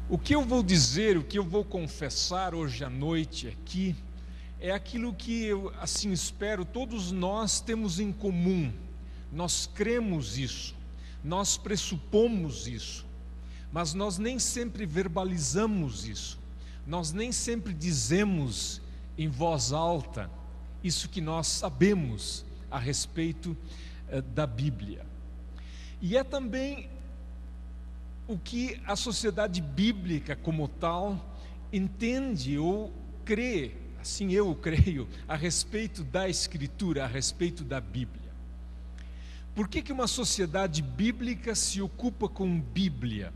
O que eu vou dizer, o que eu vou confessar hoje à noite aqui, é aquilo que eu, assim espero, todos nós temos em comum. Nós cremos isso, nós pressupomos isso, mas nós nem sempre verbalizamos isso, nós nem sempre dizemos em voz alta isso que nós sabemos a respeito da Bíblia. E é também o que a sociedade bíblica como tal entende ou crê, assim eu creio, a respeito da Escritura, a respeito da Bíblia. Por que uma sociedade bíblica se ocupa com Bíblia?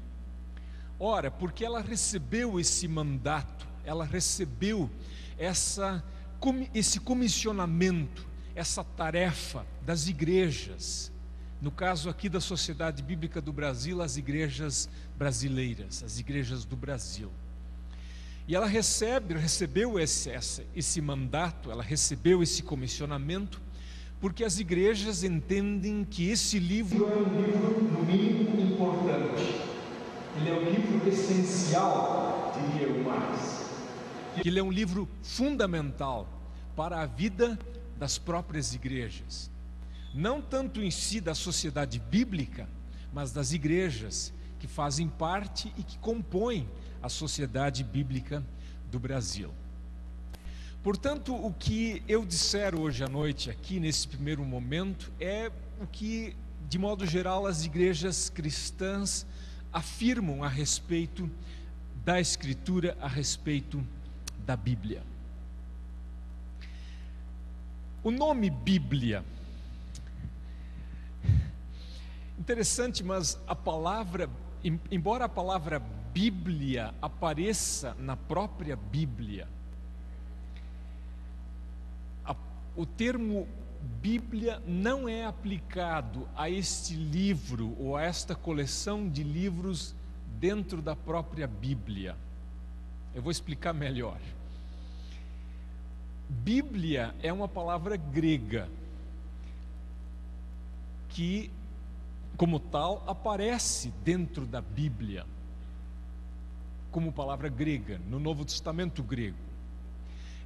Ora, porque ela recebeu esse mandato, ela recebeu esse comissionamento, essa tarefa das igrejas. No caso aqui da Sociedade Bíblica do Brasil, as igrejas brasileiras, as igrejas do Brasil. E ela recebeu esse mandato, ela recebeu esse comissionamento, porque as igrejas entendem que esse livro é um livro, no mínimo, importante. Ele é um livro essencial, diria eu mais. Ele é um livro fundamental para a vida das próprias igrejas. Não tanto em si da sociedade bíblica, mas das igrejas que fazem parte e que compõem a Sociedade Bíblica do Brasil. Portanto, o que eu disser hoje à noite aqui, nesse primeiro momento, é o que, de modo geral, as igrejas cristãs afirmam a respeito da Escritura, a respeito da Bíblia. O nome Bíblia, interessante, mas a palavra, embora a palavra Bíblia apareça na própria Bíblia, o termo Bíblia não é aplicado a este livro ou a esta coleção de livros dentro da própria Bíblia. Eu vou explicar melhor. Bíblia é uma palavra grega que, como tal, aparece dentro da Bíblia como palavra grega, no Novo Testamento grego.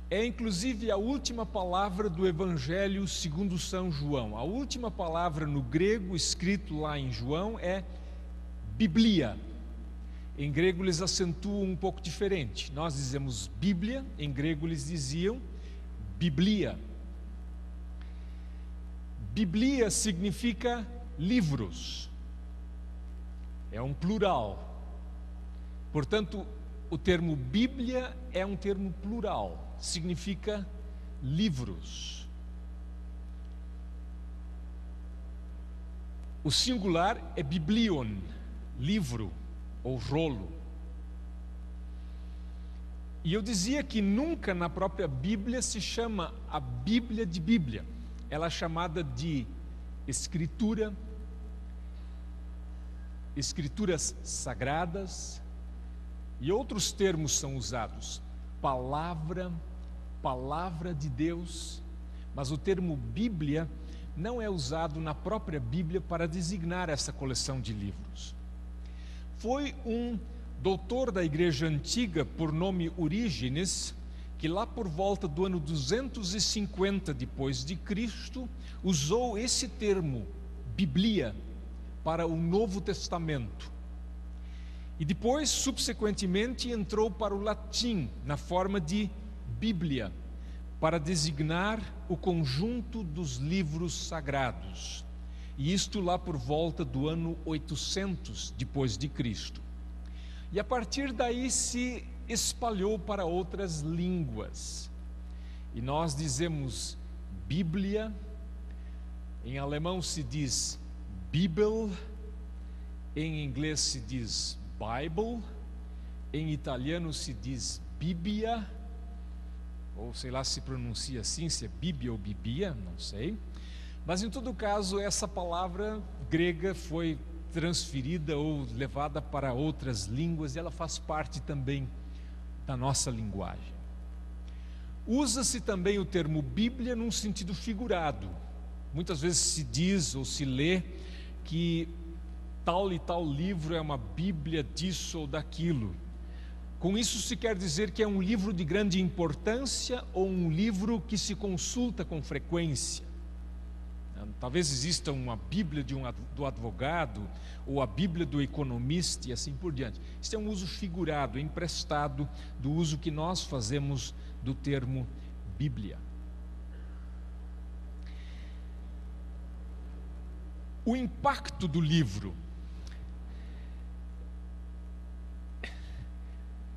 É inclusive a última palavra do Evangelho segundo São João. A última palavra no grego escrito lá em João é Biblia. Em grego eles acentuam um pouco diferente. Nós dizemos Bíblia, em grego eles diziam Biblia. Biblia significa livros. É um plural. Portanto, o termo Bíblia é um termo plural. Significa livros. O singular é biblion, livro ou rolo. E eu dizia que nunca na própria Bíblia se chama a Bíblia de Bíblia. Ela é chamada de Escritura, Escrituras Sagradas, e outros termos são usados. Palavra de Deus, mas o termo Bíblia não é usado na própria Bíblia para designar essa coleção de livros. Foi um doutor da Igreja Antiga, por nome Orígenes, que lá por volta do ano 250 depois de Cristo, usou esse termo, Biblia, para o Novo Testamento. E depois, subsequentemente, entrou para o latim, na forma de Bíblia, para designar o conjunto dos livros sagrados. E isto lá por volta do ano 800 depois de Cristo. E a partir daí se espalhou para outras línguas. E nós dizemos Bíblia, em alemão se diz Bibel, em inglês se diz Bible, em italiano se diz Bíblia, ou sei lá se pronuncia assim, se é Bíblia ou Bibia, não sei. Mas em todo caso, essa palavra grega foi transferida ou levada para outras línguas e ela faz parte também da nossa linguagem. Usa-se também o termo Bíblia num sentido figurado. Muitas vezes se diz ou se lê que tal e tal livro é uma Bíblia disso ou daquilo. Com isso se quer dizer que é um livro de grande importância ou um livro que se consulta com frequência. Talvez exista uma Bíblia do advogado ou a Bíblia do economista e assim por diante. Isso é um uso figurado, emprestado do uso que nós fazemos do termo Bíblia. O impacto do livro.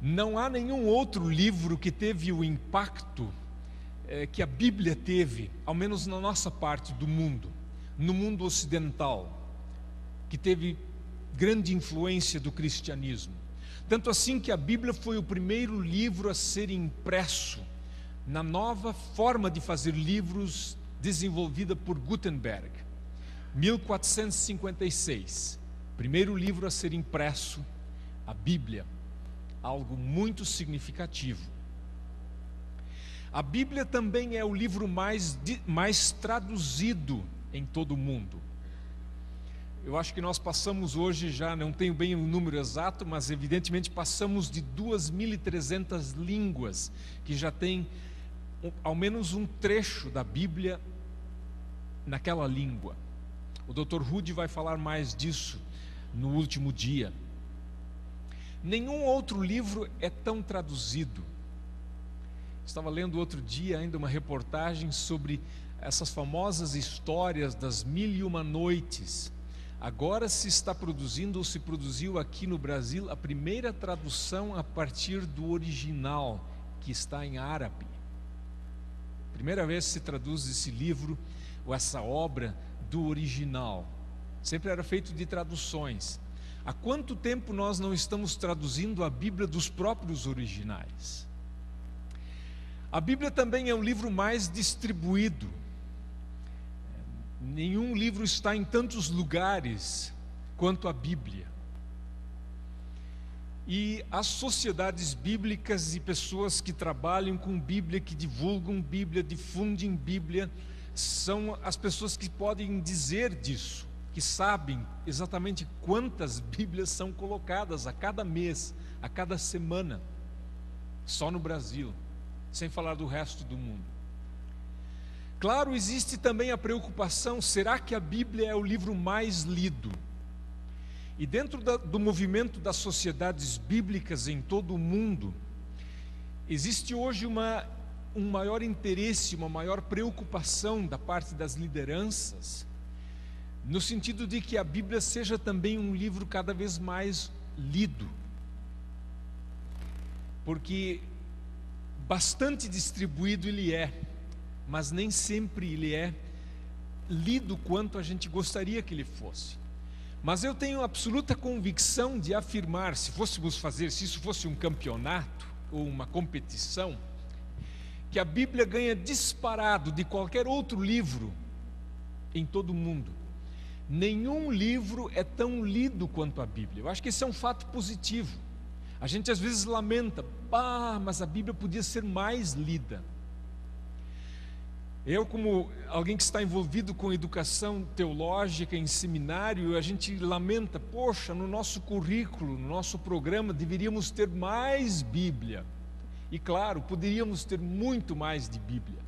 Não há nenhum outro livro que teve o impacto que a Bíblia teve, ao menos na nossa parte do mundo, no mundo ocidental, que teve grande influência do cristianismo. Tanto assim que a Bíblia foi o primeiro livro a ser impresso na nova forma de fazer livros desenvolvida por Gutenberg, 1456. Primeiro livro a ser impresso, a Bíblia, algo muito significativo. A Bíblia também é o livro mais traduzido em todo o mundo. Eu acho que nós passamos hoje, já não tenho bem o número exato, mas evidentemente passamos de 2.300 línguas, que já tem ao menos um trecho da Bíblia naquela língua. O Dr. Rudy vai falar mais disso no último dia. Nenhum outro livro é tão traduzido. Estava lendo outro dia ainda uma reportagem sobre essas famosas histórias das 1001 noites. Agora se está produzindo, ou se produziu aqui no Brasil, a primeira tradução a partir do original, que está em árabe. Primeira vez se traduz esse livro, ou essa obra, do original. Sempre era feito de traduções. Há quanto tempo nós não estamos traduzindo a Bíblia dos próprios originais? A Bíblia também é o livro mais distribuído. Nenhum livro está em tantos lugares quanto a Bíblia. E as sociedades bíblicas e pessoas que trabalham com Bíblia, que divulgam Bíblia, difundem Bíblia, são as pessoas que podem dizer disso, que sabem exatamente quantas Bíblias são colocadas a cada mês, a cada semana, só no Brasil, sem falar do resto do mundo. Claro, existe também a preocupação: será que a Bíblia é o livro mais lido? E dentro do movimento das sociedades bíblicas em todo o mundo, existe hoje um maior interesse, uma maior preocupação da parte das lideranças, no sentido de que a Bíblia seja também um livro cada vez mais lido, porque bastante distribuído ele é, mas nem sempre ele é lido quanto a gente gostaria que ele fosse. Mas eu tenho absoluta convicção de afirmar, se isso fosse um campeonato ou uma competição, que a Bíblia ganha disparado de qualquer outro livro em todo o mundo. Nenhum livro é tão lido quanto a Bíblia. Eu acho que esse é um fato positivo. A gente às vezes lamenta: mas a Bíblia podia ser mais lida. Eu, como alguém que está envolvido com educação teológica em seminário, a gente lamenta: poxa, no nosso currículo, no nosso programa, deveríamos ter mais Bíblia. E claro, poderíamos ter muito mais de Bíblia,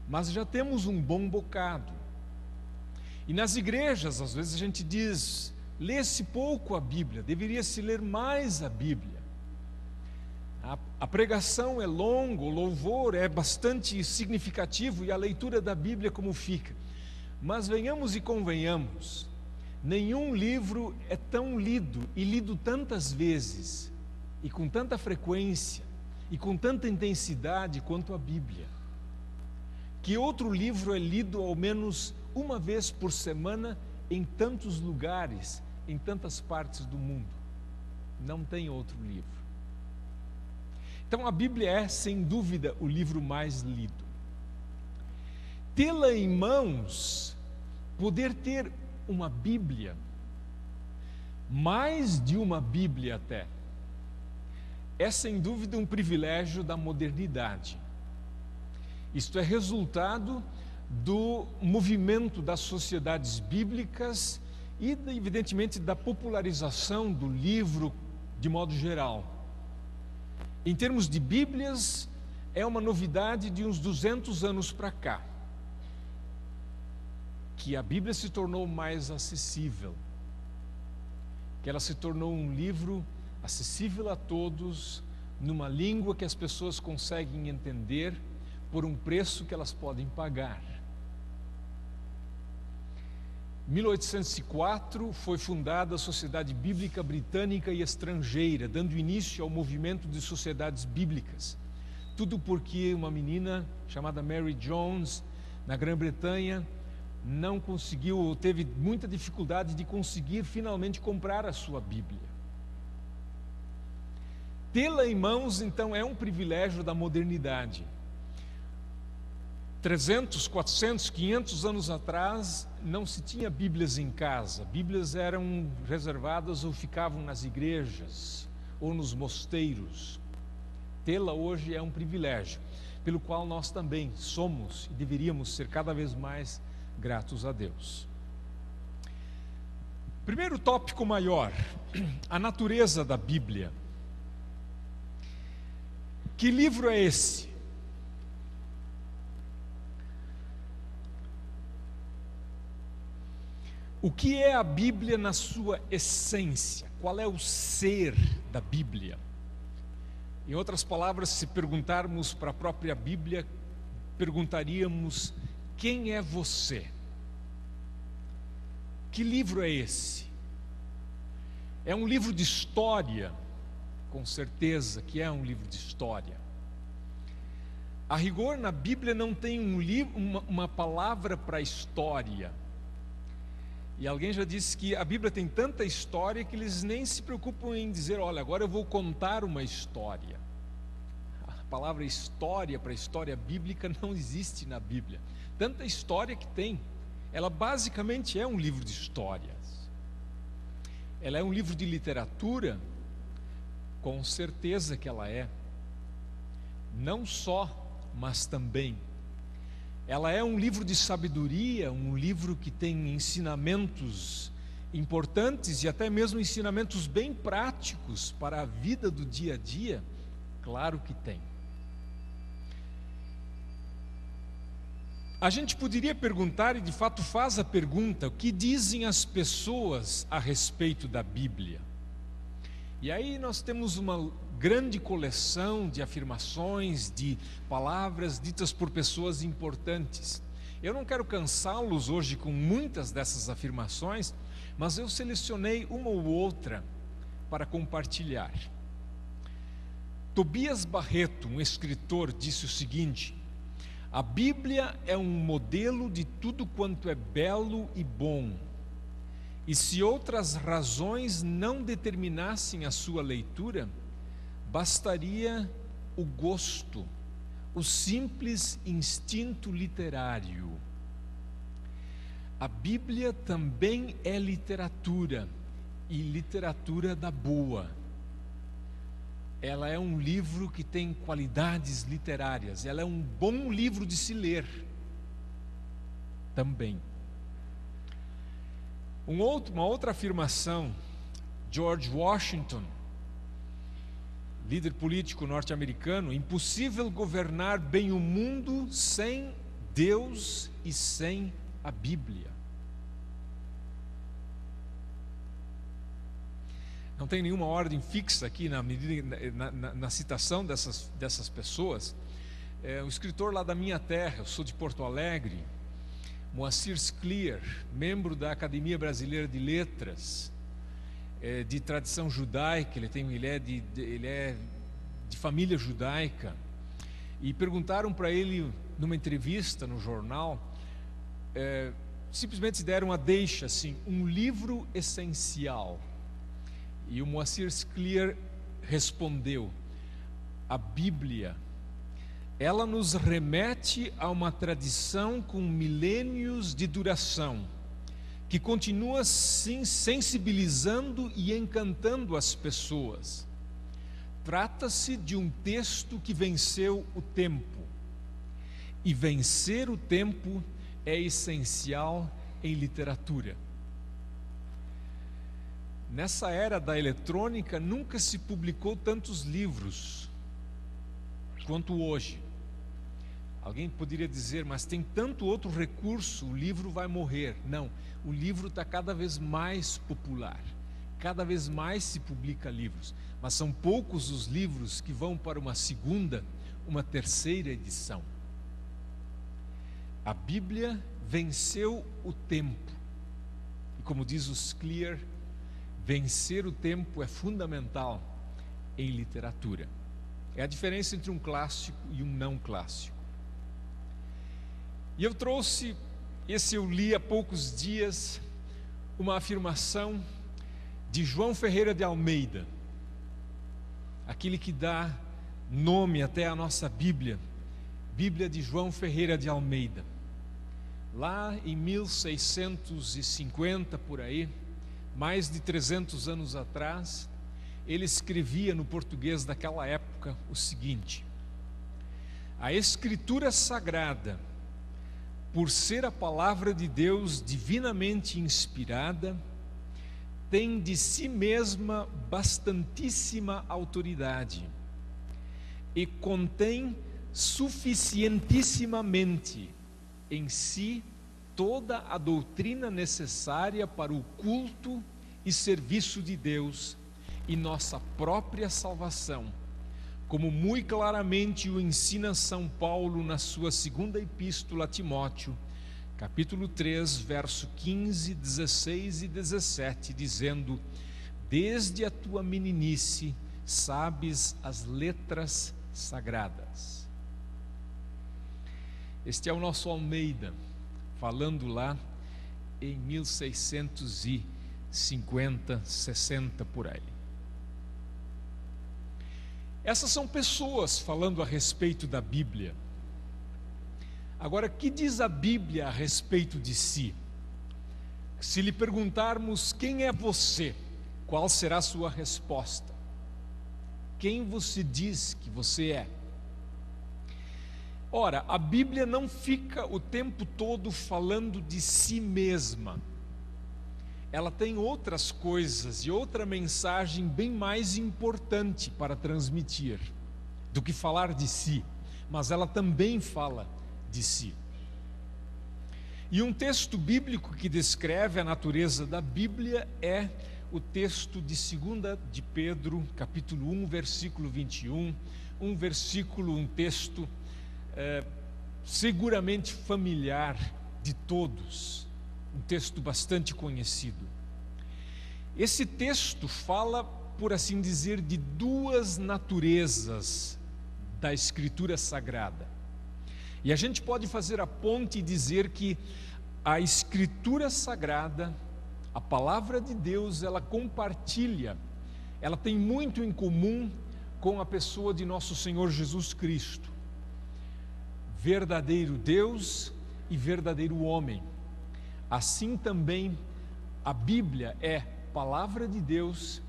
mas já temos um bom bocado. E nas igrejas, às vezes a gente diz: lê-se pouco a Bíblia, deveria-se ler mais a Bíblia. A pregação é longa, o louvor é bastante significativo e a leitura da Bíblia como fica. Mas venhamos e convenhamos, nenhum livro é tão lido e lido tantas vezes e com tanta frequência e com tanta intensidade quanto a Bíblia. Que outro livro é lido ao menos uma vez por semana em tantos lugares, em tantas partes do mundo? Não tem outro livro. Então a Bíblia é, sem dúvida, o livro mais lido. Tê-la em mãos, poder ter uma Bíblia, mais de uma Bíblia até, é sem dúvida um privilégio da modernidade. Isto é resultado do movimento das sociedades bíblicas e, evidentemente, da popularização do livro de modo geral. Em termos de Bíblias, é uma novidade de uns 200 anos para cá, que a Bíblia se tornou mais acessível, que ela se tornou um livro acessível a todos, numa língua que as pessoas conseguem entender, por um preço que elas podem pagar. Em 1804 foi fundada a Sociedade Bíblica Britânica e Estrangeira, dando início ao movimento de sociedades bíblicas. Tudo porque uma menina chamada Mary Jones, na Grã-Bretanha, não conseguiu, ou teve muita dificuldade de conseguir finalmente comprar a sua Bíblia. Tê-la em mãos, então, é um privilégio da modernidade. 300, 400, 500 anos atrás, não se tinha Bíblias em casa. Bíblias eram reservadas ou ficavam nas igrejas ou nos mosteiros. Tê-la hoje é um privilégio, pelo qual nós também somos e deveríamos ser cada vez mais gratos a Deus. Primeiro tópico maior, a natureza da Bíblia. Que livro é esse? O que é a Bíblia na sua essência? Qual é o ser da Bíblia? Em outras palavras, se perguntarmos para a própria Bíblia, perguntaríamos: quem é você? Que livro é esse? É um livro de história? Com certeza que é um livro de história. A rigor, na Bíblia não tem uma palavra para história. E alguém já disse que a Bíblia tem tanta história que eles nem se preocupam em dizer: olha, agora eu vou contar uma história. A palavra história para história bíblica não existe na Bíblia. Tanta história que tem. Ela basicamente é um livro de histórias. Ela é um livro de literatura? Com certeza que ela é. Não só, mas também. Ela é um livro de sabedoria, um livro que tem ensinamentos importantes e até mesmo ensinamentos bem práticos para a vida do dia a dia. Claro que tem. A gente poderia perguntar, e de fato faz a pergunta: o que dizem as pessoas a respeito da Bíblia? E aí nós temos uma grande coleção de afirmações, de palavras ditas por pessoas importantes. Eu não quero cansá-los hoje com muitas dessas afirmações, mas eu selecionei uma ou outra para compartilhar. Tobias Barreto, um escritor, disse o seguinte: a Bíblia é um modelo de tudo quanto é belo e bom. E se outras razões não determinassem a sua leitura, bastaria o gosto, o simples instinto literário. A Bíblia também é literatura, e literatura da boa. Ela é um livro que tem qualidades literárias, ela é um bom livro de se ler também. Uma outra afirmação, George Washington, líder político norte-americano: impossível governar bem o mundo sem Deus e sem a Bíblia. Não tem nenhuma ordem fixa aqui na citação dessas pessoas. Um escritor lá da minha terra, eu sou de Porto Alegre, Moacir Scliar, membro da Academia Brasileira de Letras, de tradição judaica, ele é de família judaica, e perguntaram para ele numa entrevista no jornal, simplesmente deram a deixa assim: um livro essencial. E o Moacir Scliar respondeu: a Bíblia, ela nos remete a uma tradição com milênios de duração, que continua sim sensibilizando e encantando as pessoas. Trata-se de um texto que venceu o tempo, e vencer o tempo é essencial em literatura. Nessa era da eletrônica, nunca se publicou tantos livros quanto hoje. Alguém poderia dizer, mas tem tanto outro recurso, o livro vai morrer. Não, o livro está cada vez mais popular, cada vez mais se publica livros, mas são poucos os livros que vão para uma segunda, uma terceira edição. A Bíblia venceu o tempo, e como diz o Scliar, vencer o tempo é fundamental em literatura. É a diferença entre um clássico e um não clássico. E eu trouxe, esse eu li há poucos dias, uma afirmação de João Ferreira de Almeida, aquele que dá nome até à nossa Bíblia, Bíblia de João Ferreira de Almeida. Lá em 1650, por aí, mais de 300 anos atrás, ele escrevia no português daquela época o seguinte: a Escritura Sagrada, por ser a palavra de Deus divinamente inspirada, tem de si mesma bastantíssima autoridade e contém suficientissimamente em si toda a doutrina necessária para o culto e serviço de Deus e nossa própria salvação, como muito claramente o ensina São Paulo na sua segunda epístola a Timóteo, capítulo 3, verso 15, 16 e 17, dizendo: desde a tua meninice sabes as letras sagradas. Este é o nosso Almeida, falando lá em 1650, 60 por aí. Essas são pessoas falando a respeito da Bíblia. Agora, o que diz a Bíblia a respeito de si? Se lhe perguntarmos quem é você, qual será a sua resposta? Quem você diz que você é? Ora, a Bíblia não fica o tempo todo falando de si mesma. Ela tem outras coisas e outra mensagem bem mais importante para transmitir do que falar de si, mas ela também fala de si. E um texto bíblico que descreve a natureza da Bíblia é o texto de 2 de Pedro, capítulo 1, versículo 21, um texto seguramente familiar de todos, um texto bastante conhecido. Esse texto fala, por assim dizer, de duas naturezas da Escritura Sagrada. E a gente pode fazer a ponte e dizer que a Escritura Sagrada, a Palavra de Deus, ela compartilha, ela tem muito em comum com a pessoa de nosso Senhor Jesus Cristo, verdadeiro Deus e verdadeiro homem. Assim também a Bíblia é palavra de Deus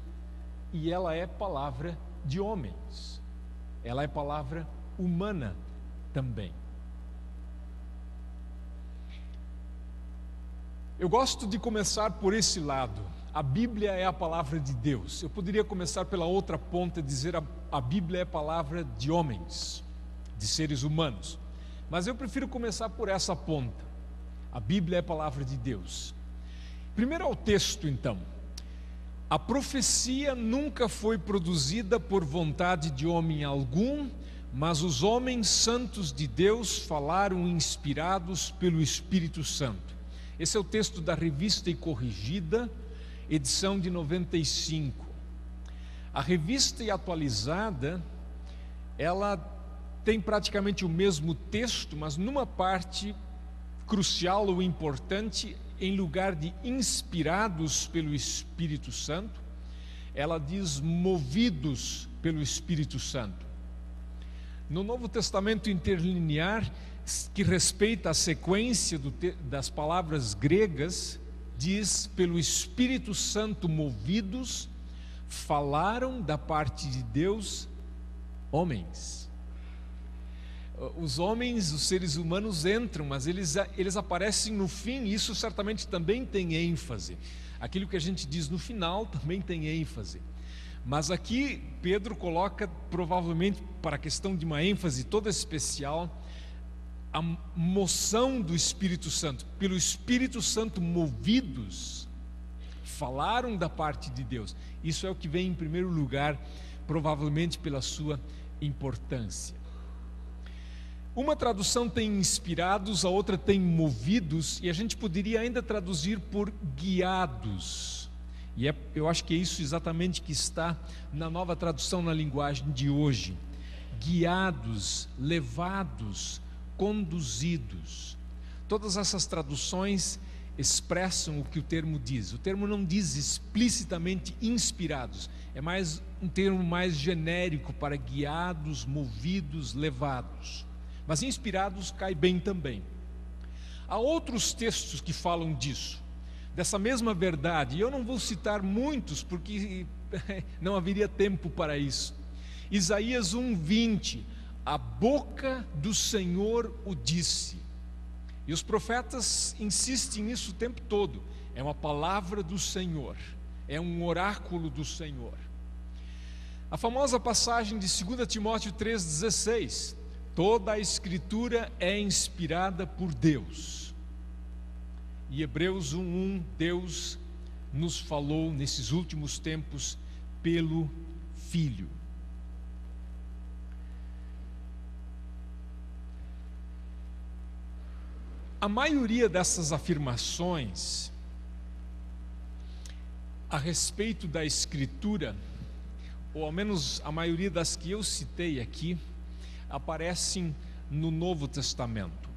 e ela é palavra de homens. Ela é palavra humana também. Eu gosto de começar por esse lado. A Bíblia é a palavra de Deus. Eu poderia começar pela outra ponta e dizer a Bíblia é palavra de homens, de seres humanos. Mas eu prefiro começar por essa ponta. A Bíblia é a palavra de Deus. Primeiro ao texto, então. A profecia nunca foi produzida por vontade de homem algum, mas os homens santos de Deus falaram inspirados pelo Espírito Santo. Esse é o texto da Revista e Corrigida, edição de 95. A Revista e Atualizada, ela tem praticamente o mesmo texto, mas numa parte crucial ou importante, em lugar de inspirados pelo Espírito Santo, ela diz movidos pelo Espírito Santo. No Novo Testamento interlinear, que respeita a sequência das palavras gregas, diz pelo Espírito Santo movidos, falaram da parte de Deus homens. Os homens, os seres humanos entram, mas eles aparecem no fim, e isso certamente também tem ênfase. Aquilo que a gente diz no final também tem ênfase. Mas aqui Pedro coloca, provavelmente para a questão de uma ênfase toda especial, a moção do Espírito Santo. Pelo Espírito Santo movidos, falaram da parte de Deus. Isso é o que vem em primeiro lugar, provavelmente pela sua importância. Uma tradução tem inspirados, a outra tem movidos, e a gente poderia ainda traduzir por guiados. E eu acho que é isso exatamente que está na nova tradução na linguagem de hoje. Guiados, levados, conduzidos. Todas essas traduções expressam o que o termo diz. O termo não diz explicitamente inspirados, é mais um termo mais genérico para guiados, movidos, levados. Mas inspirados cai bem também. Há outros textos que falam disso, dessa mesma verdade, e eu não vou citar muitos porque não haveria tempo para isso. Isaías 1:20, a boca do Senhor o disse. E os profetas insistem nisso o tempo todo. É uma palavra do Senhor, é um oráculo do Senhor. A famosa passagem de 2 Timóteo 3,16, toda a Escritura é inspirada por Deus. E Hebreus 1:1, Deus nos falou nesses últimos tempos pelo Filho. A maioria dessas afirmações a respeito da Escritura, ou ao menos a maioria das que eu citei aqui, aparecem no Novo Testamento.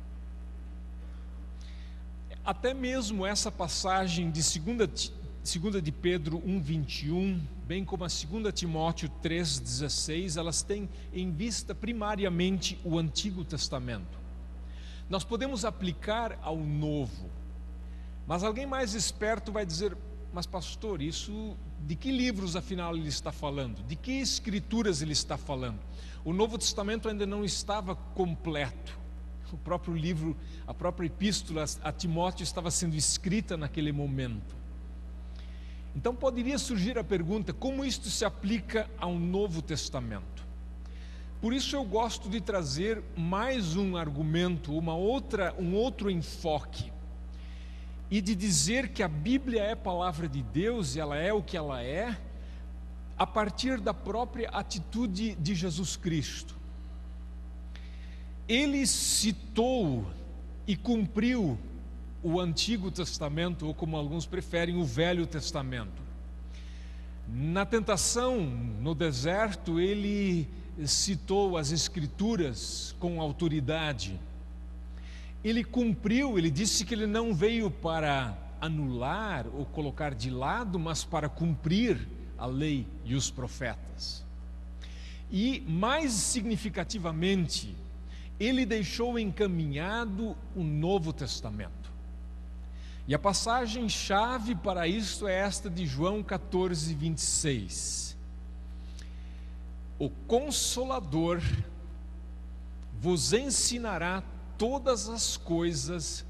Até mesmo essa passagem de 2 de Pedro 1:21, bem como a 2 Timóteo 3:16, elas têm em vista primariamente o Antigo Testamento. Nós podemos aplicar ao Novo, mas alguém mais esperto vai dizer: mas pastor, isso de que livros afinal ele está falando? De que escrituras ele está falando? O Novo Testamento ainda não estava completo. O próprio livro, a própria epístola a Timóteo estava sendo escrita naquele momento. Então poderia surgir a pergunta: como isto se aplica ao Novo Testamento? Por isso eu gosto de trazer mais um argumento, um outro enfoque, e de dizer que a Bíblia é palavra de Deus, e ela é o que ela é, a partir da própria atitude de Jesus Cristo. Ele citou e cumpriu o Antigo Testamento, ou como alguns preferem, o Velho Testamento. Na tentação, no deserto, ele citou as Escrituras com autoridade. Ele cumpriu, ele disse que ele não veio para anular ou colocar de lado, mas para cumprir a lei e os profetas. E mais significativamente, ele deixou encaminhado o Novo Testamento. E a passagem-chave para isso é esta de João 14:26. O Consolador vos ensinará todas as coisas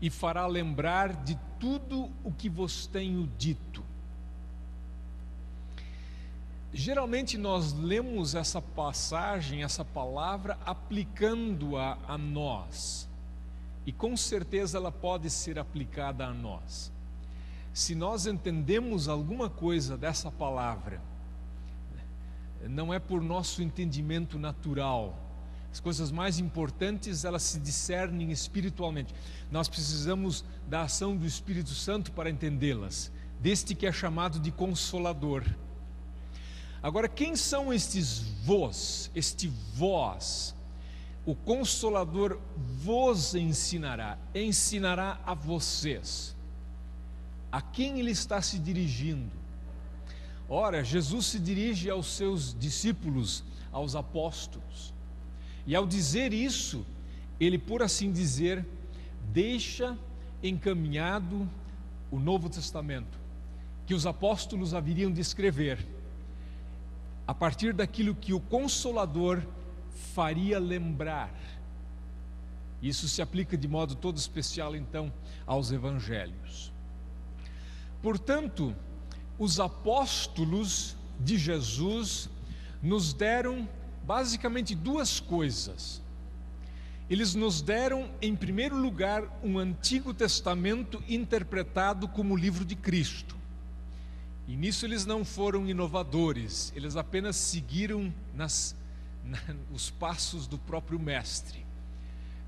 e fará lembrar de tudo o que vos tenho dito. Geralmente nós lemos essa passagem, essa palavra, aplicando-a a nós. E com certeza ela pode ser aplicada a nós. Se nós entendemos alguma coisa dessa palavra, não é por nosso entendimento natural. As coisas mais importantes, elas se discernem espiritualmente. Nós precisamos da ação do Espírito Santo para entendê-las, deste que é chamado de Consolador. Agora, quem são estes vós, este vós? O Consolador vos ensinará a vocês. A quem ele está se dirigindo? Ora, Jesus se dirige aos seus discípulos, aos apóstolos. E ao dizer isso, ele, por assim dizer, deixa encaminhado o Novo Testamento, que os apóstolos haveriam de escrever, a partir daquilo que o Consolador faria lembrar. Isso se aplica de modo todo especial, então, aos evangelhos. Portanto, os apóstolos de Jesus nos deram basicamente duas coisas. Eles nos deram, em primeiro lugar, um Antigo Testamento interpretado como o livro de Cristo. E nisso eles não foram inovadores, eles apenas seguiram os passos do próprio Mestre.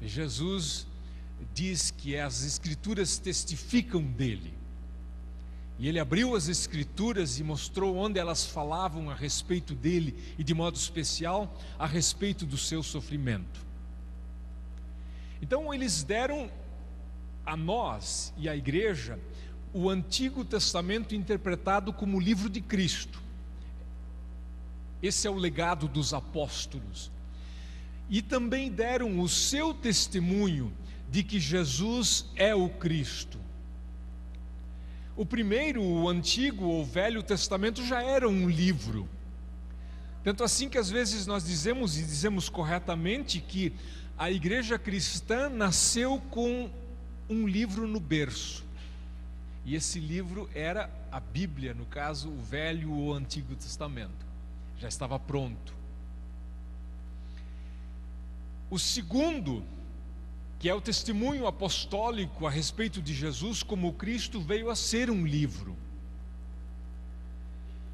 Jesus diz que as Escrituras testificam dele. E ele abriu as Escrituras e mostrou onde elas falavam a respeito dele e, de modo especial, a respeito do seu sofrimento. Então eles deram a nós e à igreja o Antigo Testamento interpretado como o livro de Cristo. Esse é o legado dos apóstolos. E também deram o seu testemunho de que Jesus é o Cristo. O primeiro, o Antigo ou Velho Testamento, já era um livro. Tanto assim que às vezes nós dizemos, e dizemos corretamente, que a igreja cristã nasceu com um livro no berço. E esse livro era a Bíblia, no caso, o Velho ou o Antigo Testamento. Já estava pronto. O segundo, que é o testemunho apostólico a respeito de Jesus como Cristo, veio a ser um livro,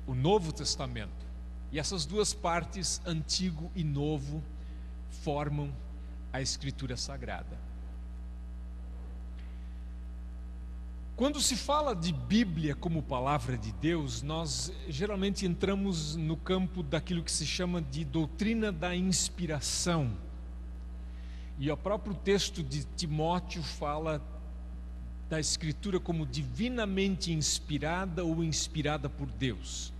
o Novo Testamento. E essas duas partes, Antigo e Novo, formam a Escritura Sagrada. Quando se fala de Bíblia como palavra de Deus, nós geralmente entramos no campo daquilo que se chama de doutrina da inspiração. E o próprio texto de Timóteo fala da Escritura como divinamente inspirada ou inspirada por Deus.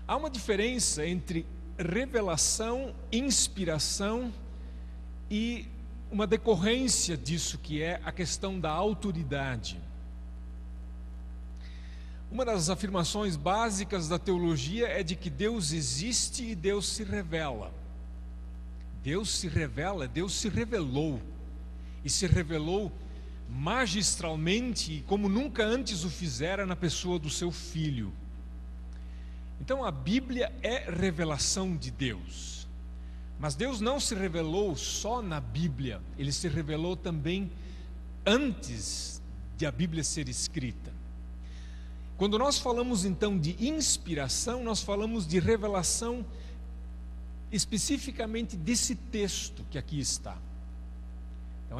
Há uma diferença entre revelação, inspiração e uma decorrência disso, que é a questão da autoridade. Uma das afirmações básicas da teologia é de que Deus existe e Deus se revela. Deus se revela, Deus se revelou, e se revelou magistralmente, como nunca antes o fizera, na pessoa do seu Filho. Então a Bíblia é revelação de Deus. Mas Deus não se revelou só na Bíblia, Ele se revelou também antes de a Bíblia ser escrita. Quando nós falamos então de inspiração, nós falamos de revelação especificamente desse texto que aqui está. Então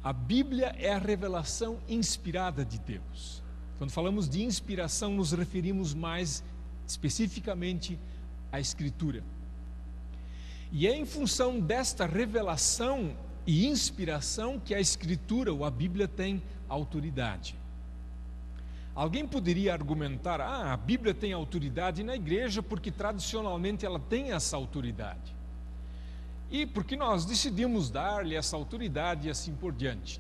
a Bíblia é a revelação inspirada de Deus. Quando falamos de inspiração, nos referimos mais especificamente à Escritura. E é em função desta revelação e inspiração que a Escritura ou a Bíblia tem autoridade. Alguém poderia argumentar, a Bíblia tem autoridade na igreja porque tradicionalmente ela tem essa autoridade. E porque nós decidimos dar-lhe essa autoridade e assim por diante.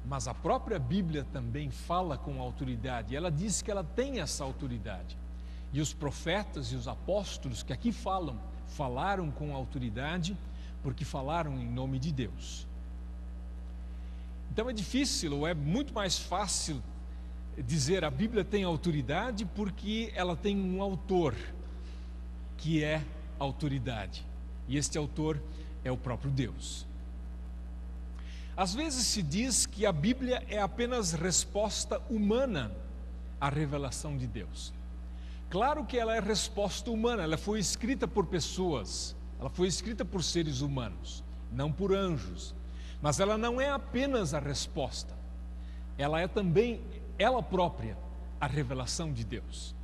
Mas a própria Bíblia também fala com autoridade, ela diz que ela tem essa autoridade. E os profetas e os apóstolos que aqui falaram com autoridade porque falaram em nome de Deus. Então é difícil, ou é muito mais fácil dizer a Bíblia tem autoridade porque ela tem um autor que é autoridade, e este autor é o próprio Deus. Às vezes se diz que a Bíblia é apenas resposta humana à revelação de Deus. Claro que ela é resposta humana, ela foi escrita por pessoas, ela foi escrita por seres humanos, não por anjos. Mas ela não é apenas a resposta, ela é também ela própria a revelação de Deus.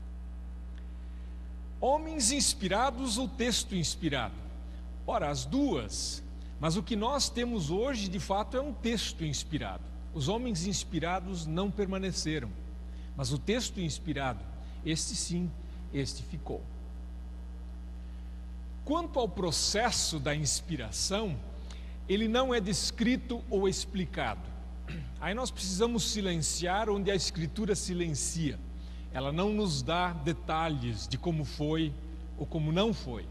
Homens inspirados ou texto inspirado? Ora, as duas, mas o que nós temos hoje de fato é um texto inspirado. Os homens inspirados não permaneceram, mas o texto inspirado, este sim, este ficou. Quanto ao processo da inspiração, ele não é descrito ou explicado. Aí nós precisamos silenciar onde a Escritura silencia. Ela não nos dá detalhes de como foi ou como não foi.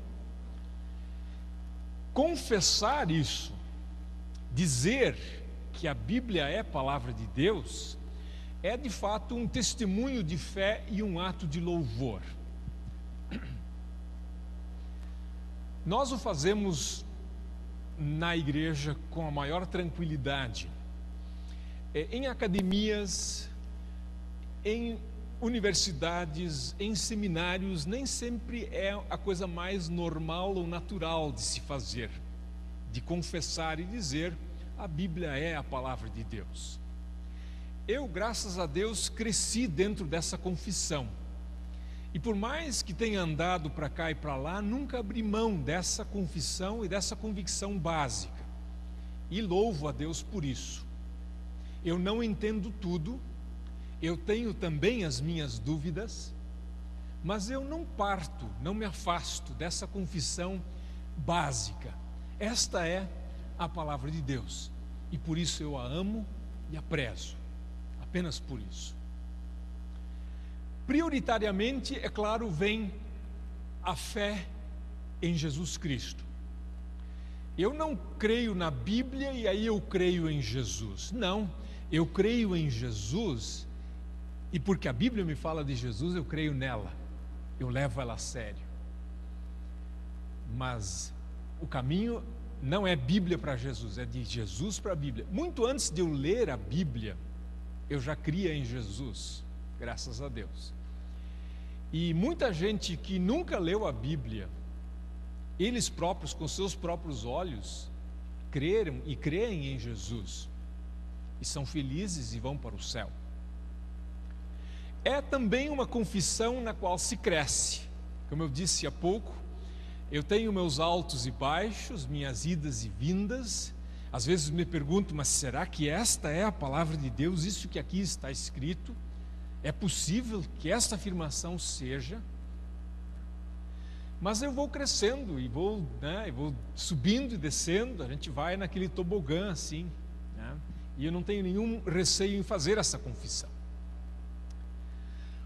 Confessar isso, dizer que a Bíblia é palavra de Deus, é de fato um testemunho de fé e um ato de louvor. Nós o fazemos na igreja com a maior tranquilidade, em academias, em universidades, em seminários, nem sempre é a coisa mais normal ou natural de se fazer, de confessar e dizer: a Bíblia é a palavra de Deus. Eu, graças a Deus, cresci dentro dessa confissão. E por mais que tenha andado para cá e para lá, nunca abri mão dessa confissão e dessa convicção básica. E louvo a Deus por isso. Eu não entendo tudo, eu tenho também as minhas dúvidas, mas eu não parto, não me afasto dessa confissão básica. Esta é a palavra de Deus, e por isso eu a amo e a prezo, apenas por isso. Prioritariamente, é claro, vem a fé em Jesus Cristo. Eu não creio na Bíblia e aí eu creio em Jesus. Não, eu creio em Jesus e porque a Bíblia me fala de Jesus, eu creio nela. Eu levo ela a sério. Mas o caminho não é Bíblia para Jesus, é de Jesus para a Bíblia. Muito antes de eu ler a Bíblia, eu já cria em Jesus, graças a Deus. E muita gente que nunca leu a Bíblia, eles próprios, com seus próprios olhos, creram e creem em Jesus, e são felizes e vão para o céu. É também uma confissão na qual se cresce. Como eu disse há pouco, eu tenho meus altos e baixos, minhas idas e vindas. Às vezes me pergunto, mas será que esta é a palavra de Deus? Isso que aqui está escrito? É possível que esta afirmação seja? Mas eu vou crescendo e vou subindo e descendo, a gente vai naquele tobogã assim, né? E eu não tenho nenhum receio em fazer essa confissão.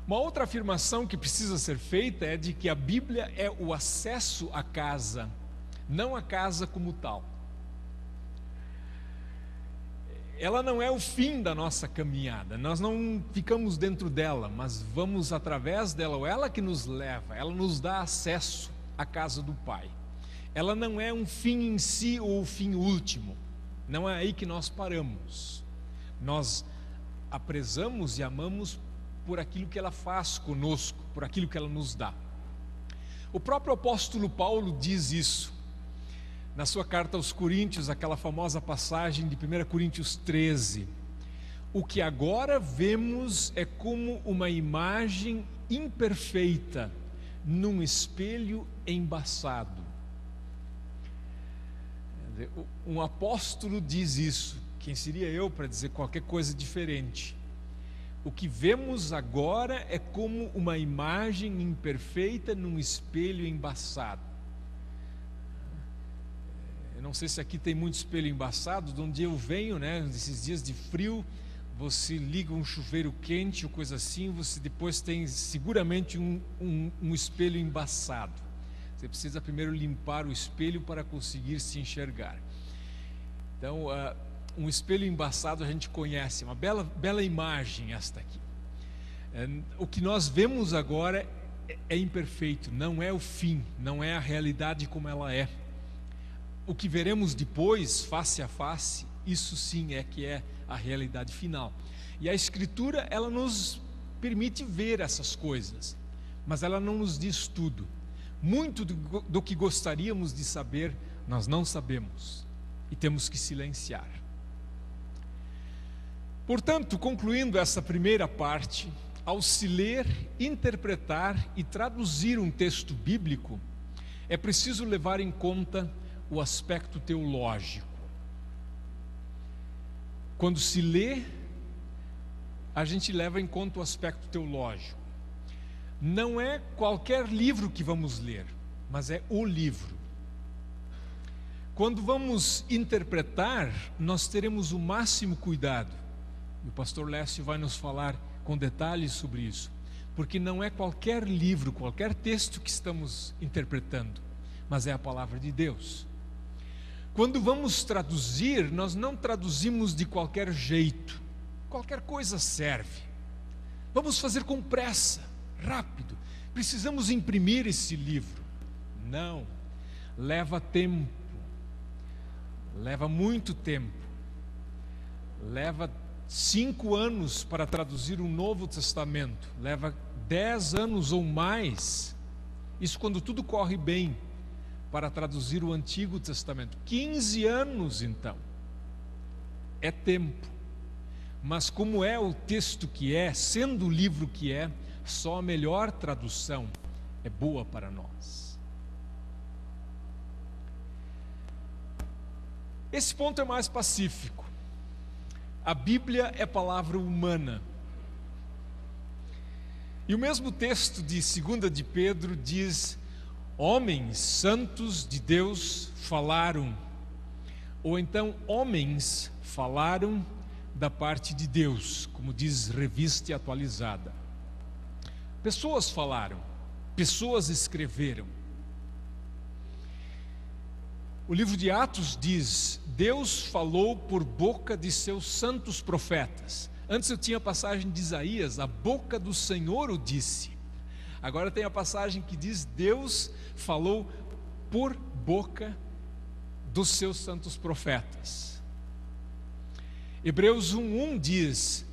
Uma outra afirmação que precisa ser feita é de que a Bíblia é o acesso à casa, não a casa como tal. Ela não é o fim da nossa caminhada, nós não ficamos dentro dela, mas vamos através dela, ou ela que nos leva, ela nos dá acesso à casa do Pai. Ela não é um fim em si ou o fim último, não é aí que nós paramos. Nós a prezamos e amamos por aquilo que ela faz conosco, por aquilo que ela nos dá. O próprio apóstolo Paulo diz isso na sua carta aos Coríntios, aquela famosa passagem de 1 Coríntios 13. O que agora vemos é como uma imagem imperfeita num espelho embaçado. Um apóstolo diz isso. Quem seria eu para dizer qualquer coisa diferente? O que vemos agora é como uma imagem imperfeita num espelho embaçado. Eu não sei se aqui tem muito espelho embaçado, de onde eu venho, né? Nesses dias de frio, você liga um chuveiro quente ou coisa assim, você depois tem seguramente um espelho embaçado. Você precisa primeiro limpar o espelho para conseguir se enxergar. Então, um espelho embaçado a gente conhece, uma bela imagem esta aqui. O que nós vemos agora é imperfeito, não é o fim, não é a realidade como ela é. O que veremos depois, face a face, isso sim é que é a realidade final. E a Escritura, ela nos permite ver essas coisas, mas ela não nos diz tudo. Muito do que gostaríamos de saber, nós não sabemos, e temos que silenciar. Portanto, concluindo essa primeira parte, ao se ler, interpretar e traduzir um texto bíblico, é preciso levar em conta o aspecto teológico. Quando se lê, a gente leva em conta o aspecto teológico. Não é qualquer livro que vamos ler, mas é o livro. Quando vamos interpretar, nós teremos o máximo cuidado. E o pastor Lécio vai nos falar com detalhes sobre isso, porque não é qualquer livro, qualquer texto que estamos interpretando, mas é a palavra de Deus. Quando vamos traduzir, nós não traduzimos de qualquer jeito, qualquer coisa serve. Vamos fazer com pressa, rápido. Precisamos imprimir esse livro. Não, leva tempo, leva muito tempo. Leva 5 anos para traduzir o Novo Testamento, leva 10 anos ou mais, isso quando tudo corre bem, para traduzir o Antigo Testamento. 15 anos, então, é tempo. Mas como é o texto que é, sendo o livro que é, só a melhor tradução é boa para nós. Esse ponto é mais pacífico. A Bíblia é palavra humana. E o mesmo texto de 2 de Pedro diz: homens santos de Deus falaram, ou então homens falaram da parte de Deus, como diz Revista Atualizada. Pessoas falaram, pessoas escreveram. O livro de Atos diz: Deus falou por boca de seus santos profetas. Antes eu tinha a passagem de Isaías, a boca do Senhor o disse. Agora tem a passagem que diz: Deus falou por boca dos seus santos profetas. Hebreus 1:1 diz,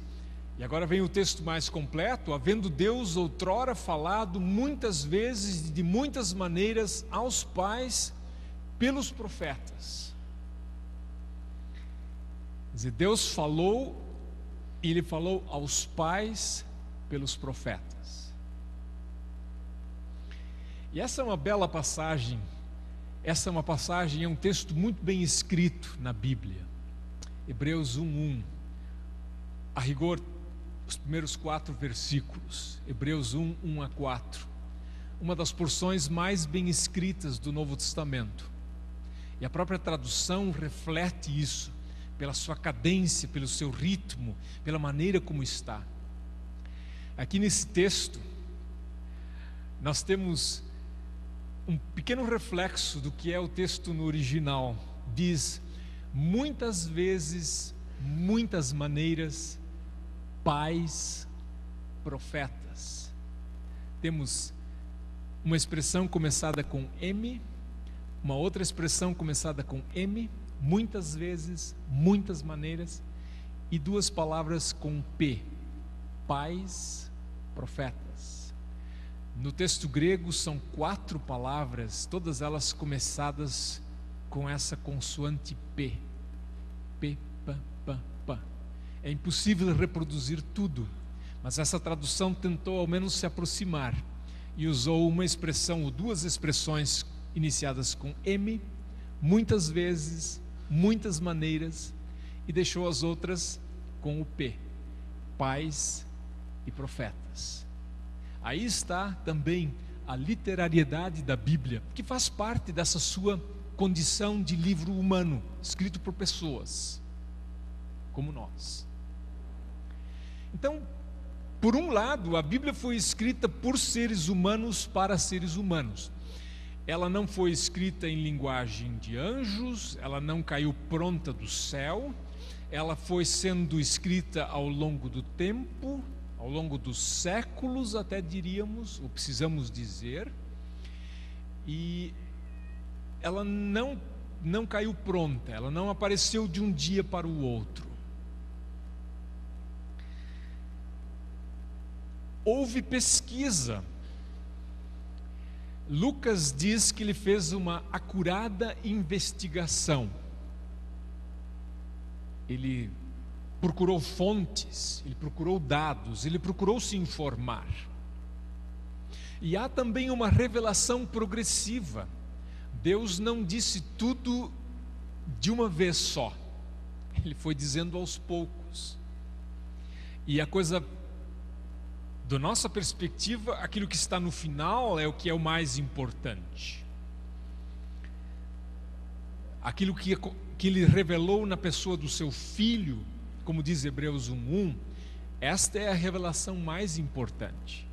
e agora vem o texto mais completo: havendo Deus outrora falado muitas vezes e de muitas maneiras aos pais pelos profetas. Quer dizer, Deus falou, e Ele falou aos pais pelos profetas. E essa é uma bela passagem. Essa é uma passagem, é um texto muito bem escrito na Bíblia. Hebreus 1:1. A rigor, os primeiros 4 versículos. Hebreus 1:1 a 4. Uma das porções mais bem escritas do Novo Testamento. E a própria tradução reflete isso, pela sua cadência, pelo seu ritmo, pela maneira como está. Aqui nesse texto, nós temos um pequeno reflexo do que é o texto no original. Diz: muitas vezes, muitas maneiras, pais, profetas. Temos uma expressão começada com M, uma outra expressão começada com M, muitas vezes, muitas maneiras, e 2 palavras com P, pais, profetas. No texto grego são 4 palavras, todas elas começadas com essa consoante P. P, P, P, P. É impossível reproduzir tudo, mas essa tradução tentou ao menos se aproximar e usou uma expressão ou 2 expressões iniciadas com M, muitas vezes, muitas maneiras, e deixou as outras com o P, pais e profetas. Aí está também a literariedade da Bíblia, que faz parte dessa sua condição de livro humano, escrito por pessoas como nós. Então, por um lado, a Bíblia foi escrita por seres humanos para seres humanos. Ela não foi escrita em linguagem de anjos, ela não caiu pronta do céu, ela foi sendo escrita ao longo do tempo, ao longo dos séculos, até diríamos, ou precisamos dizer, e ela não caiu pronta, ela não apareceu de um dia para o outro. Houve pesquisa. Lucas diz que ele fez uma acurada investigação. Ele procurou fontes, ele procurou dados, ele procurou se informar. E há também uma revelação progressiva. Deus não disse tudo de uma vez só. Ele foi dizendo aos poucos. E a coisa, da nossa perspectiva, aquilo que está no final é o que é o mais importante. Aquilo que ele revelou na pessoa do seu filho, como diz Hebreus 1:1, esta é a revelação mais importante.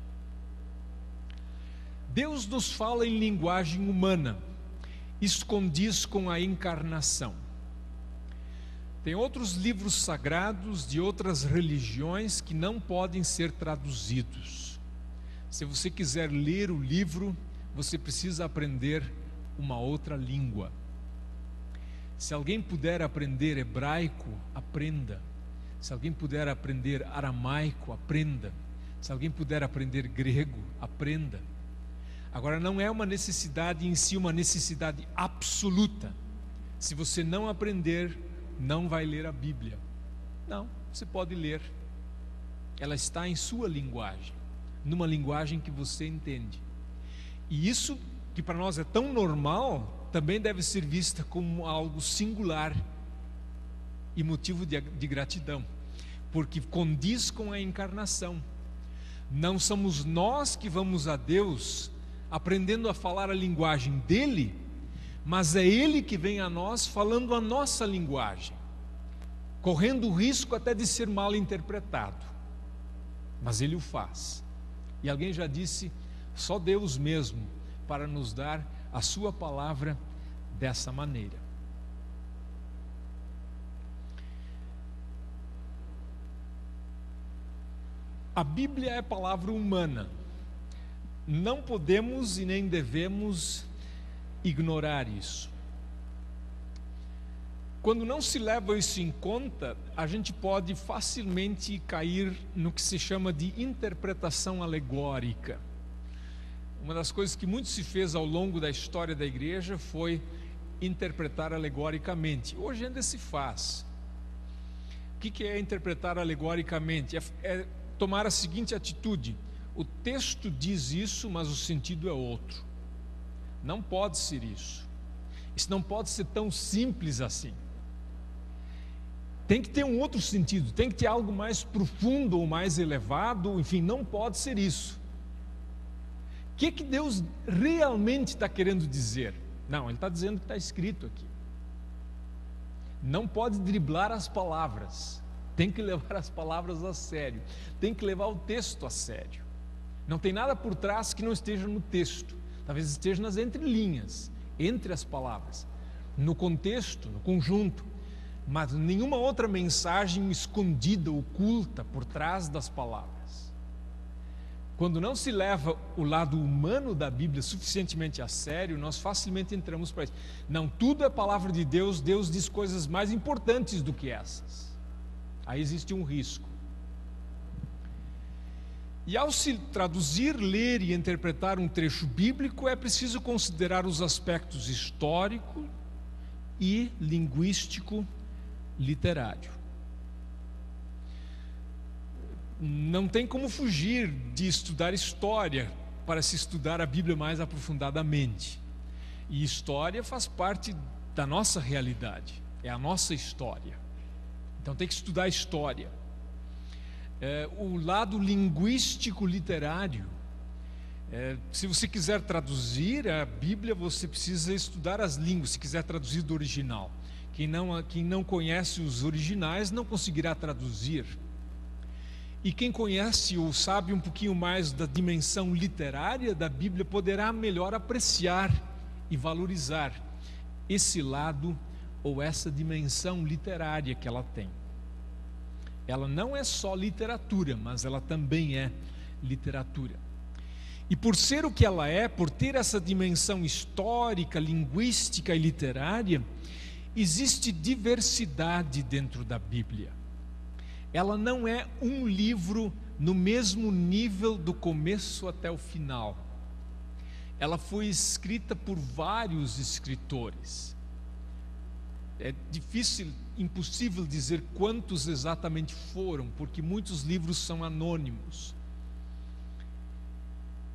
Deus nos fala em linguagem humana. Isso condiz com a encarnação. Tem outros livros sagrados de outras religiões que não podem ser traduzidos. Se você quiser ler o livro, você precisa aprender uma outra língua. Se alguém puder aprender hebraico, aprenda. Se alguém puder aprender aramaico, aprenda. Se alguém puder aprender grego, aprenda. Agora, não é uma necessidade em si, uma necessidade absoluta. Se você não aprender, não vai ler a Bíblia. Não, você pode ler. Ela está em sua linguagem, numa linguagem que você entende. E isso, que para nós é tão normal, também deve ser vista como algo singular e motivo de gratidão, porque condiz com a encarnação. Não somos nós que vamos a Deus aprendendo a falar a linguagem dele, mas é ele que vem a nós falando a nossa linguagem, correndo o risco até de ser mal interpretado, mas ele o faz. E alguém já disse, só Deus mesmo para nos dar a sua palavra dessa maneira. A Bíblia é palavra humana. Não podemos e nem devemos ignorar isso. Quando não se leva isso em conta, a gente pode facilmente cair no que se chama de interpretação alegórica. Uma das coisas que muito se fez ao longo da história da igreja foi interpretar alegoricamente. Hoje ainda se faz. O que é interpretar alegoricamente? É tomar a seguinte atitude: o texto diz isso, mas o sentido é outro. Não pode ser isso. Isso não pode ser tão simples assim. Tem que ter um outro sentido, tem que ter algo mais profundo ou mais elevado, enfim, não pode ser isso. O que Deus realmente está querendo dizer? Não, Ele está dizendo o que está escrito aqui. Não pode driblar as palavras, tem que levar as palavras a sério, tem que levar o texto a sério. Não tem nada por trás que não esteja no texto, talvez esteja nas entrelinhas, entre as palavras, no contexto, no conjunto, mas nenhuma outra mensagem escondida, oculta por trás das palavras. Quando não se leva o lado humano da Bíblia suficientemente a sério, nós facilmente entramos para isso. Não, tudo é palavra de Deus, Deus diz coisas mais importantes do que essas. Aí existe um risco. E ao se traduzir, ler e interpretar um trecho bíblico, é preciso considerar os aspectos histórico e linguístico literário. Não tem como fugir de estudar história para se estudar a Bíblia mais aprofundadamente. E história faz parte da nossa realidade, é a nossa história. Então tem que estudar a história. O lado linguístico literário, se você quiser traduzir a Bíblia, você precisa estudar as línguas, se quiser traduzir do original. Quem não conhece os originais não conseguirá traduzir. E quem conhece ou sabe um pouquinho mais da dimensão literária da Bíblia poderá melhor apreciar e valorizar esse lado ou essa dimensão literária que ela tem. Ela não é só literatura, mas ela também é literatura. E por ser o que ela é, por ter essa dimensão histórica, linguística e literária, existe diversidade dentro da Bíblia. Ela não é um livro no mesmo nível do começo até o final. Ela foi escrita por vários escritores. É difícil, impossível dizer quantos exatamente foram, porque muitos livros são anônimos.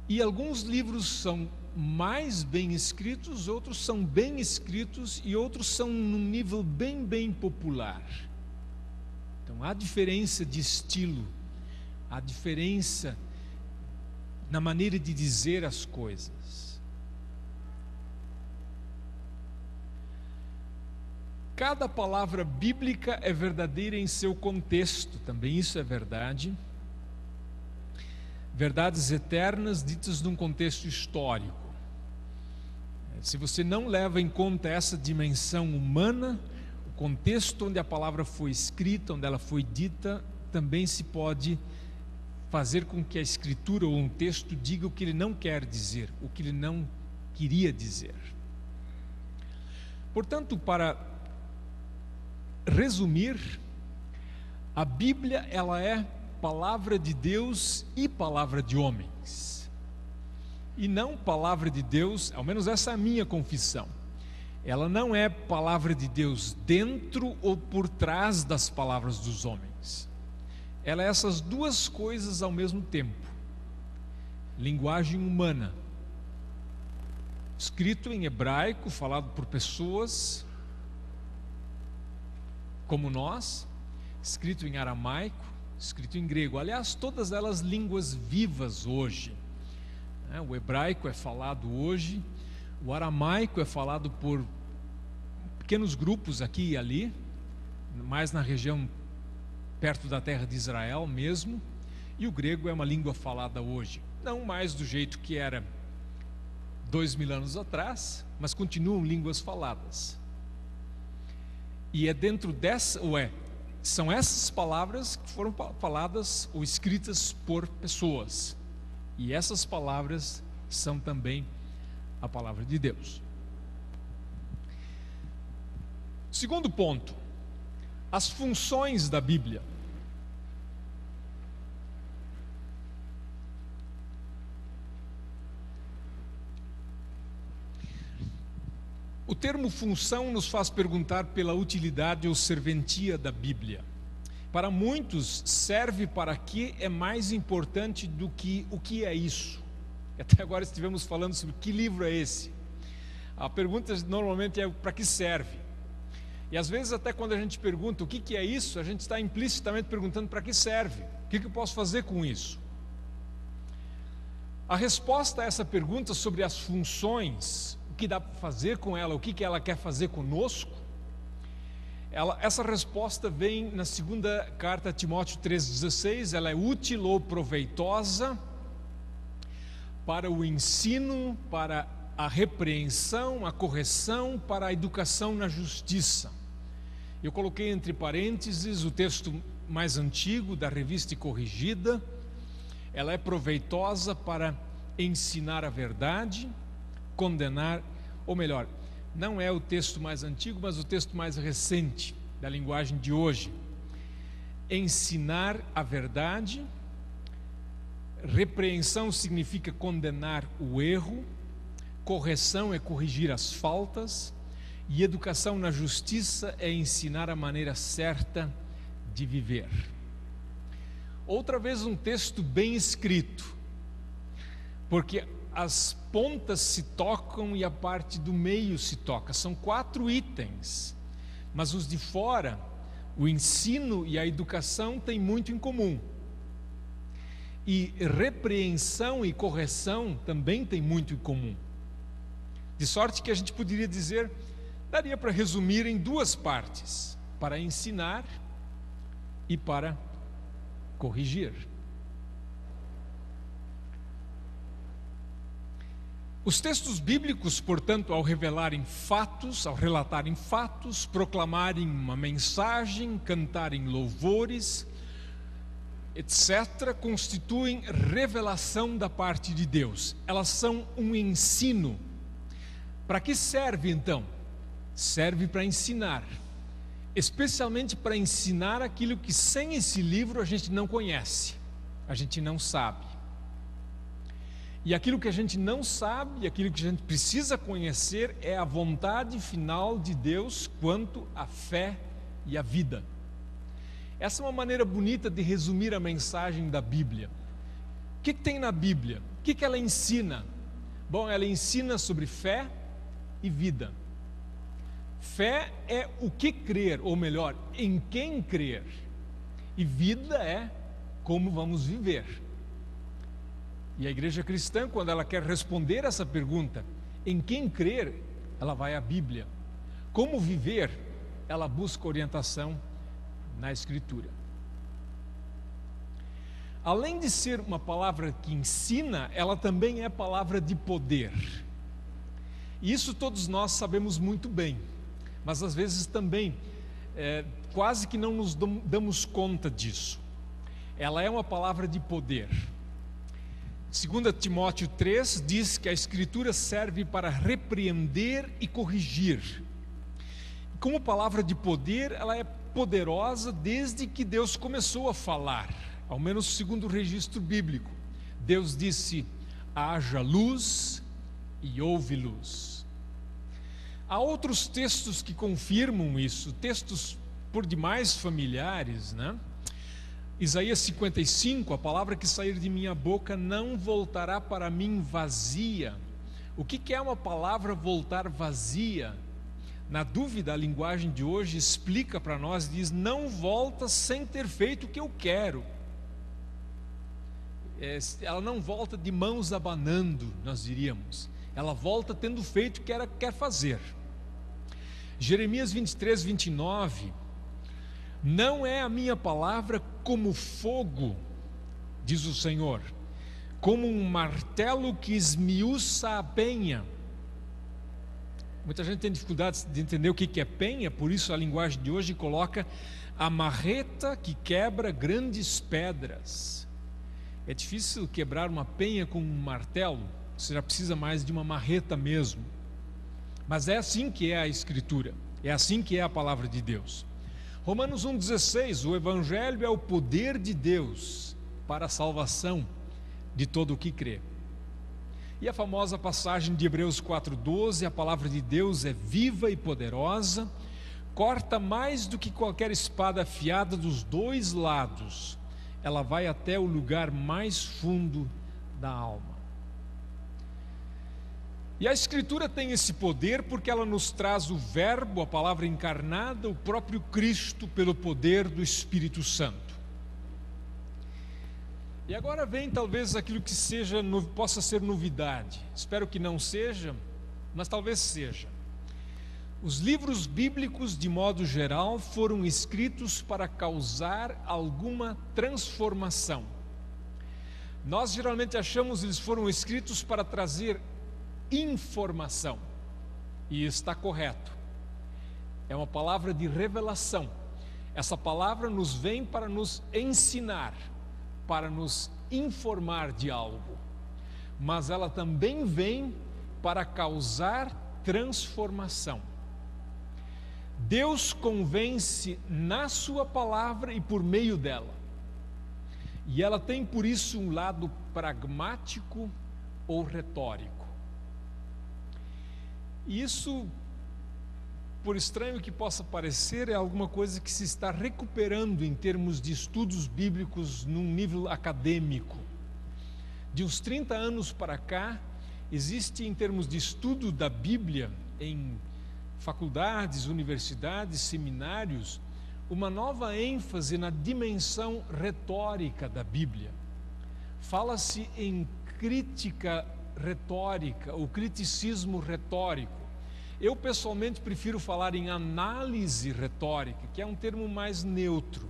E alguns livros são mais bem escritos, outros são bem escritos e outros são num nível bem popular. Então há diferença de estilo, há diferença na maneira de dizer as coisas. Cada palavra bíblica é verdadeira em seu contexto, também isso é verdade. Verdades eternas ditas num contexto histórico. Se você não leva em conta essa dimensão humana, o contexto onde a palavra foi escrita, onde ela foi dita, também se pode fazer com que a escritura ou um texto diga o que ele não quer dizer, o que ele não queria dizer. Portanto, para resumir, a Bíblia, ela é palavra de Deus e palavra de homens, e não palavra de Deus, ao menos essa é a minha confissão, ela não é palavra de Deus dentro ou por trás das palavras dos homens, ela é essas duas coisas ao mesmo tempo. Linguagem humana, escrito em hebraico, falado por pessoas como nós, escrito em aramaico, escrito em grego. Aliás, todas elas línguas vivas hoje. O hebraico é falado hoje, o aramaico é falado por pequenos grupos aqui e ali, mais na região perto da terra de Israel mesmo, e o grego é uma língua falada hoje, não mais do jeito que era 2000 anos atrás, mas continuam línguas faladas. E é dentro dessa, são essas palavras que foram faladas ou escritas por pessoas, e essas palavras são também a palavra de Deus. Segundo ponto, as funções da Bíblia. O termo função nos faz perguntar pela utilidade ou serventia da Bíblia. Para muitos, serve para que é mais importante do que o que é isso. Até agora estivemos falando sobre que livro é esse. A pergunta normalmente é para que serve. E às vezes até quando a gente pergunta o que é isso, a gente está implicitamente perguntando para que serve. O que eu posso fazer com isso? A resposta a essa pergunta sobre as funções, o que dá para fazer com ela, o que ela quer fazer conosco, essa resposta vem na segunda carta a Timóteo 3,16, ela é útil ou proveitosa para o ensino, para a repreensão, a correção, para a educação na justiça. Eu coloquei entre parênteses o texto mais antigo da Revista e Corrigida. Ela é proveitosa para ensinar a verdade, condenar, ou melhor, não é o texto mais antigo, mas o texto mais recente da linguagem de hoje. Ensinar a verdade, repreensão significa condenar o erro, correção é corrigir as faltas, e educação na justiça é ensinar a maneira certa de viver. Outra vez um texto bem escrito, porque as pontas se tocam e a parte do meio se toca. São 4 itens, mas os de fora, o ensino e a educação têm muito em comum. E repreensão e correção também têm muito em comum. De sorte que a gente poderia dizer, daria para resumir em 2 partes, para ensinar e para corrigir. Os textos bíblicos, portanto, ao revelarem fatos, ao relatarem fatos, proclamarem uma mensagem, cantarem louvores, etc., constituem revelação da parte de Deus. Elas são um ensino. Para que serve então? Serve para ensinar, especialmente para ensinar aquilo que sem esse livro a gente não conhece, a gente não sabe. E aquilo que a gente não sabe, aquilo que a gente precisa conhecer é a vontade final de Deus quanto à fé e à vida. Essa é uma maneira bonita de resumir a mensagem da Bíblia. O que tem na Bíblia? O que ela ensina? Bom, ela ensina sobre fé e vida. Fé é o que crer, ou melhor, em quem crer. E vida é como vamos viver. E a igreja cristã, quando ela quer responder essa pergunta, em quem crer, ela vai à Bíblia. Como viver, ela busca orientação na Escritura. Além de ser uma palavra que ensina, ela também é palavra de poder. E isso todos nós sabemos muito bem, mas às vezes também quase que não nos damos conta disso. Ela é uma palavra de poder. 2 Timóteo 3 diz que a Escritura serve para repreender e corrigir. Como palavra de poder, ela é poderosa desde que Deus começou a falar, ao menos segundo o registro bíblico. Deus disse: haja luz e houve luz. Há outros textos que confirmam isso, textos por demais familiares, né? Isaías 55, a palavra que sair de minha boca não voltará para mim vazia. O que é uma palavra voltar vazia? Na dúvida, a linguagem de hoje explica para nós, diz: não volta sem ter feito o que eu quero. Ela não volta de mãos abanando, nós diríamos. Ela volta tendo feito o que ela quer fazer. Jeremias 23, 29. Não é a minha palavra como fogo, diz o Senhor, como um martelo que esmiuça a penha. Muita gente tem dificuldade de entender o que é penha, por isso a linguagem de hoje coloca a marreta que quebra grandes pedras. É difícil quebrar uma penha com um martelo, você já precisa mais de uma marreta mesmo. Mas é assim que é a Escritura, é assim que é a palavra de Deus. Romanos 1,16, o Evangelho é o poder de Deus para a salvação de todo o que crê. E a famosa passagem de Hebreus 4,12, a palavra de Deus é viva e poderosa, corta mais do que qualquer espada afiada dos dois lados, ela vai até o lugar mais fundo da alma. E a Escritura tem esse poder porque ela nos traz o Verbo, a palavra encarnada, o próprio Cristo, pelo poder do Espírito Santo. E agora vem talvez aquilo que possa ser novidade. Espero que não seja, mas talvez seja. Os livros bíblicos, de modo geral, foram escritos para causar alguma transformação. Nós geralmente achamos que eles foram escritos para trazer informação, e está correto. É uma palavra de revelação. Essa palavra nos vem para nos ensinar, para nos informar de algo, mas ela também vem para causar transformação. Deus convence na sua palavra e por meio dela, e ela tem por isso um lado pragmático ou retórico. Isso, por estranho que possa parecer, é alguma coisa que se está recuperando em termos de estudos bíblicos num nível acadêmico. De uns 30 anos para cá, existe em termos de estudo da Bíblia, em faculdades, universidades, seminários, uma nova ênfase na dimensão retórica da Bíblia. Fala-se em crítica retórica, o criticismo retórico. Eu pessoalmente prefiro falar em análise retórica, que é um termo mais neutro.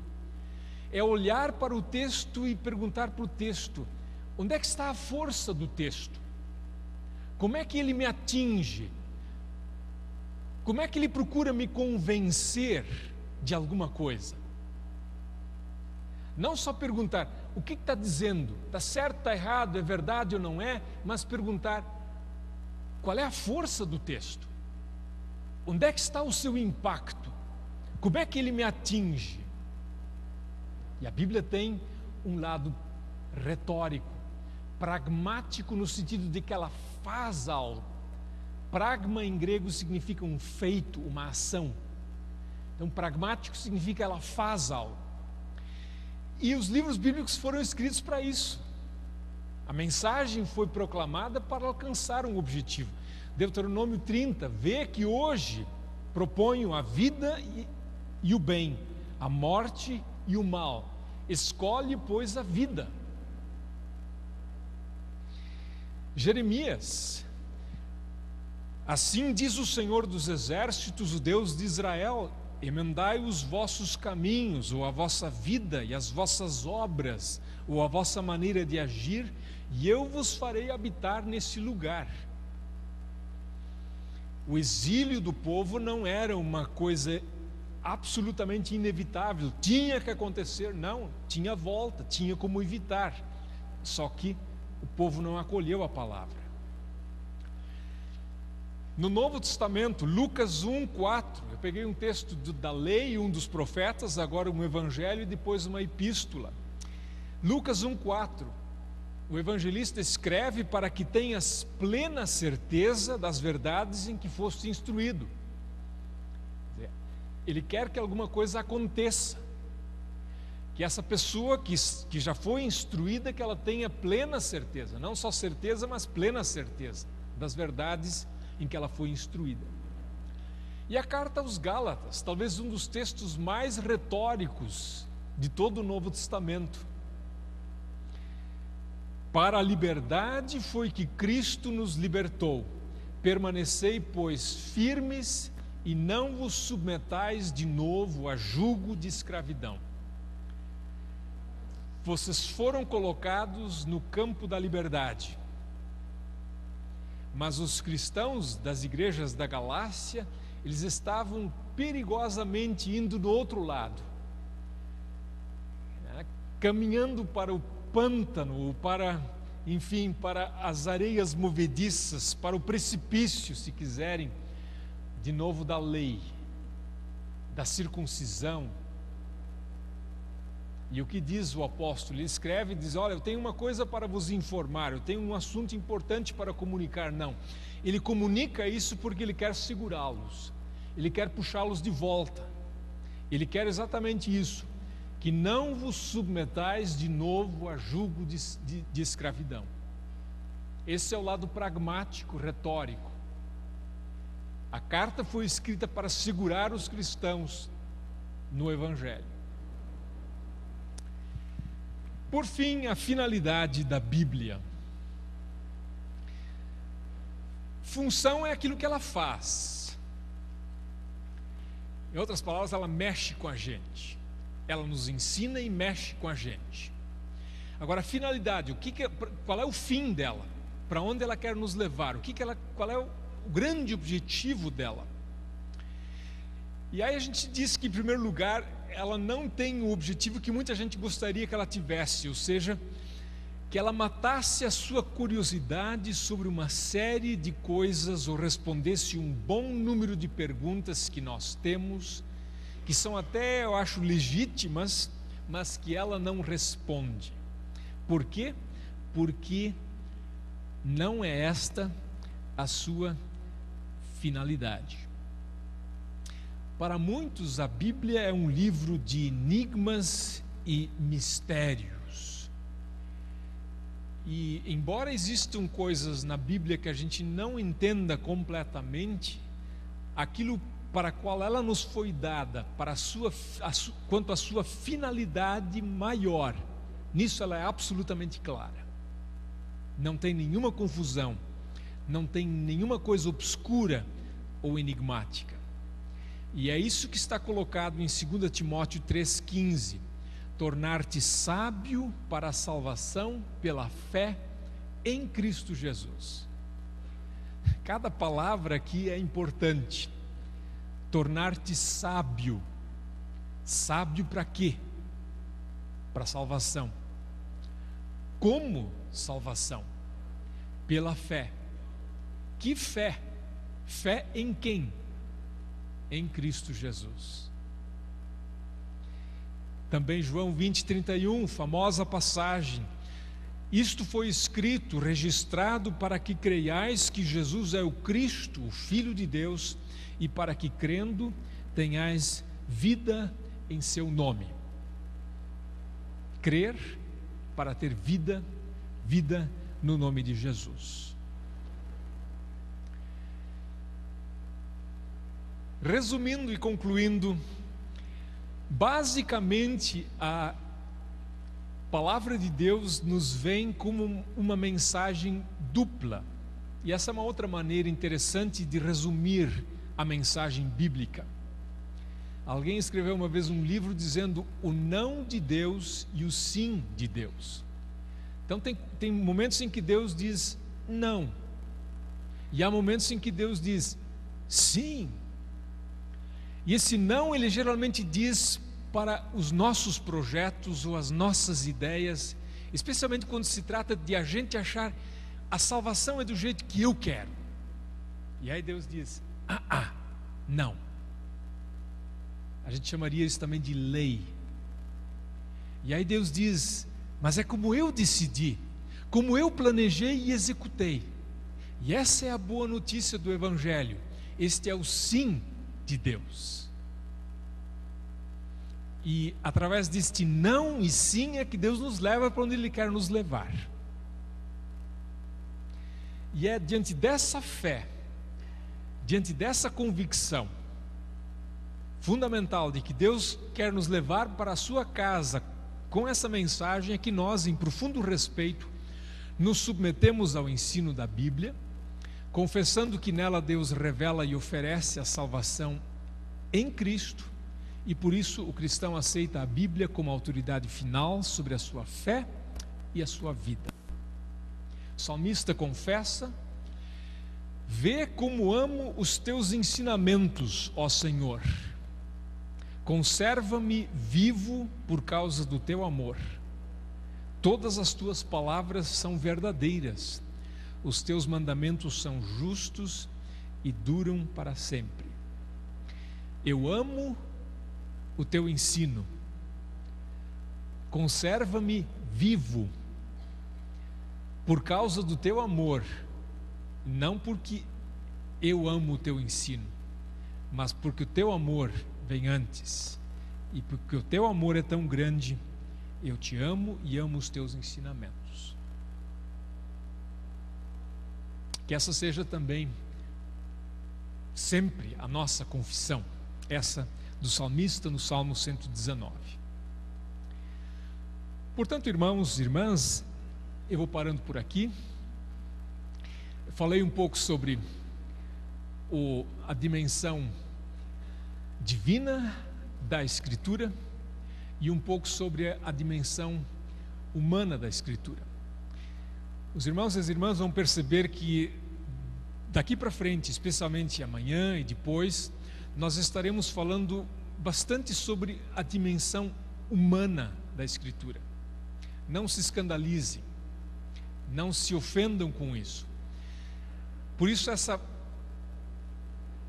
É olhar para o texto e perguntar para o texto: onde é que está a força do texto? Como é que ele me atinge? Como é que ele procura me convencer de alguma coisa? Não só perguntar o que está dizendo, está certo, está errado, é verdade ou não é, mas perguntar qual é a força do texto, onde é que está o seu impacto, como é que ele me atinge. E a Bíblia tem um lado retórico, pragmático, no sentido de que ela faz algo. Pragma em grego significa um feito, uma ação. Então pragmático significa ela faz algo. E os livros bíblicos foram escritos para isso. A mensagem foi proclamada para alcançar um objetivo. Deuteronômio 30, vê que hoje proponho a vida e o bem, a morte e o mal. Escolhe, pois, a vida. Jeremias: assim diz o Senhor dos Exércitos, o Deus de Israel: emendai os vossos caminhos, ou a vossa vida e as vossas obras, ou a vossa maneira de agir, e eu vos farei habitar nesse lugar. O exílio do povo não era uma coisa absolutamente inevitável, tinha que acontecer. Não, tinha volta, tinha como evitar. Só que o povo não acolheu a palavra. No Novo Testamento, Lucas 1:4, eu peguei um texto da lei, um dos profetas, agora um evangelho e depois uma epístola. Lucas 1:4, o evangelista escreve para que tenhas plena certeza das verdades em que foste instruído. Ele quer que alguma coisa aconteça, que essa pessoa que já foi instruída, que ela tenha plena certeza, não só certeza, mas plena certeza das verdades em que ela foi instruída. E a carta aos Gálatas, talvez um dos textos mais retóricos de todo o Novo Testamento. Para a liberdade foi que Cristo nos libertou. Permanecei, pois, firmes e não vos submetais de novo a jugo de escravidão. Vocês foram colocados no campo da liberdade. Mas os cristãos das igrejas da Galácia, eles estavam perigosamente indo do outro lado, caminhando para o pântano, para as areias movediças, para o precipício, se quiserem, de novo da lei, da circuncisão. E o que diz o apóstolo? Ele escreve e diz: olha, eu tenho uma coisa para vos informar, eu tenho um assunto importante para comunicar. Não, ele comunica isso porque ele quer segurá-los, ele quer puxá-los de volta, ele quer exatamente isso, que não vos submetais de novo a jugo de escravidão. Esse é o lado pragmático, retórico. A carta foi escrita para segurar os cristãos no Evangelho. Por fim, a finalidade da Bíblia. Função é aquilo que ela faz. Em outras palavras, ela mexe com a gente. Ela nos ensina e mexe com a gente. Agora, a finalidade, qual é o fim dela? Para onde ela quer nos levar? Qual é o grande objetivo dela? E aí a gente diz que, em primeiro lugar, ela não tem o objetivo que muita gente gostaria que ela tivesse, ou seja, que ela matasse a sua curiosidade sobre uma série de coisas ou respondesse um bom número de perguntas que nós temos, que são até, eu acho, legítimas, mas que ela não responde. Por quê? Porque não é esta a sua finalidade. Para muitos, a Bíblia é um livro de enigmas e mistérios. E, embora existam coisas na Bíblia que a gente não entenda completamente, aquilo para a qual ela nos foi dada, quanto à sua finalidade maior, nisso ela é absolutamente clara. Não tem nenhuma confusão, não tem nenhuma coisa obscura ou enigmática. E é isso que está colocado em 2 Timóteo 3,15: tornar-te sábio para a salvação pela fé em Cristo Jesus. Cada palavra aqui é importante. Tornar-te sábio. Sábio para quê? Para a salvação. Como salvação? Pela fé. Que fé? Fé em quem? Em Cristo Jesus. Também João 20:31, famosa passagem: isto foi escrito, registrado, para que creiais que Jesus é o Cristo, o Filho de Deus, e para que, crendo, tenhais vida em seu nome. Crer para ter vida no nome de Jesus. Resumindo e concluindo, basicamente a palavra de Deus nos vem como uma mensagem dupla. E essa é uma outra maneira interessante de resumir a mensagem bíblica. Alguém escreveu uma vez um livro dizendo o não de Deus e o sim de Deus. Então tem momentos em que Deus diz não, e há momentos em que Deus diz sim. E esse não, ele geralmente diz para os nossos projetos ou as nossas ideias, especialmente quando se trata de a gente achar a salvação é do jeito que eu quero. E aí Deus diz: não. A gente chamaria isso também de lei. E aí Deus diz: mas é como eu decidi, como eu planejei e executei. E essa é a boa notícia do Evangelho. Este é o sim de Deus. E através deste não e sim é que Deus nos leva para onde Ele quer nos levar. E é diante dessa fé, diante dessa convicção fundamental de que Deus quer nos levar para a sua casa com essa mensagem, é que nós, em profundo respeito, nos submetemos ao ensino da Bíblia, confessando que nela Deus revela e oferece a salvação em Cristo, e por isso o cristão aceita a Bíblia como autoridade final sobre a sua fé e a sua vida. O salmista confessa: vê como amo os teus ensinamentos, ó Senhor. Conserva-me vivo por causa do teu amor. Todas as tuas palavras são verdadeiras. Os teus mandamentos são justos e duram para sempre. Eu amo o teu ensino. Conserva-me vivo por causa do teu amor, não porque eu amo o teu ensino, mas porque o teu amor vem antes, e porque o teu amor é tão grande, eu te amo e amo os teus ensinamentos. Que essa seja também sempre a nossa confissão, essa do salmista no Salmo 119. Portanto, irmãos e irmãs, eu vou parando por aqui. Eu falei um pouco sobre a dimensão divina da Escritura e um pouco sobre a dimensão humana da Escritura. Os irmãos e as irmãs vão perceber que daqui para frente, especialmente amanhã e depois, nós estaremos falando bastante sobre a dimensão humana da Escritura. Não se escandalizem, não se ofendam com isso. Por isso essa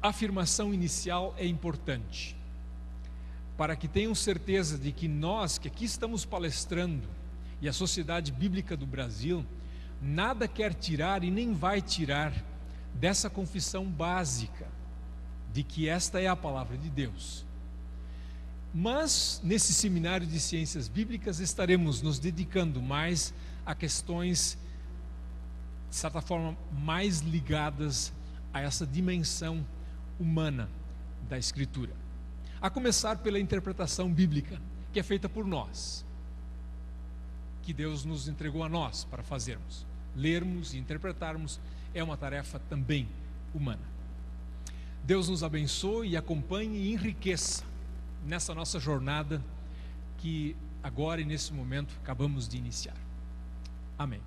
afirmação inicial é importante, para que tenham certeza de que nós, que aqui estamos palestrando, e a Sociedade Bíblica do Brasil, nada quer tirar e nem vai tirar dessa confissão básica, de que esta é a palavra de Deus. Mas, nesse seminário de ciências bíblicas, estaremos nos dedicando mais a questões, de certa forma, mais ligadas a essa dimensão humana da Escritura. A começar pela interpretação bíblica, que é feita por nós, que Deus nos entregou a nós para fazermos. Lermos e interpretarmos é uma tarefa também humana. Deus nos abençoe e acompanhe e enriqueça nessa nossa jornada que agora e nesse momento acabamos de iniciar. Amém.